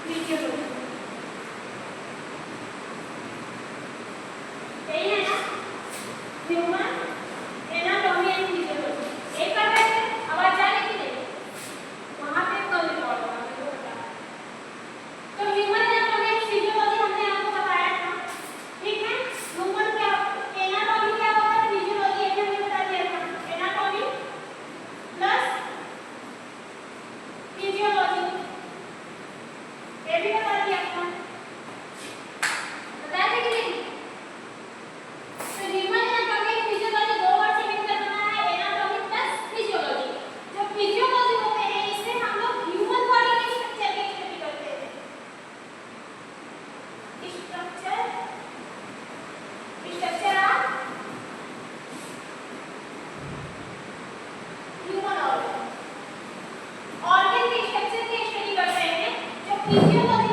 Physiology यही है ना, ह्यूमन एनाटॉमी एंड फिजियोलॉजी एक कर रहे थे। अब आज जाने की नहीं वहां पे कल रिकॉर्ड होगा आपको बता। तो ह्यूमन एनाटॉमी एंड फिजियोलॉजी हमने आपको बताया था, ठीक है। ह्यूमन क्या एनाटॉमी क्या होता है, फिजियोलॉजी ये हमने बता दिया था। एनाटॉमी प्लस फिजियोलॉजी ये भी बता दिया था, बता दें कि नहीं। तो ह्यूमन एनाटॉमी फिजियोलॉजी दो वर्ड से मिलकर बना है एनाटॉमी प्लस फिजियोलॉजी। जो फिजियोलॉजी होते हैं इससे हम लोग ह्यूमन बॉडी के स्ट्रक्चर की स्टडी करते हैं। स्ट्रक्चर ऑफ ह्यूमन ऑर्गन के स्ट्रक्चर की स्टडी करते हैं। जो फिजियोलॉजी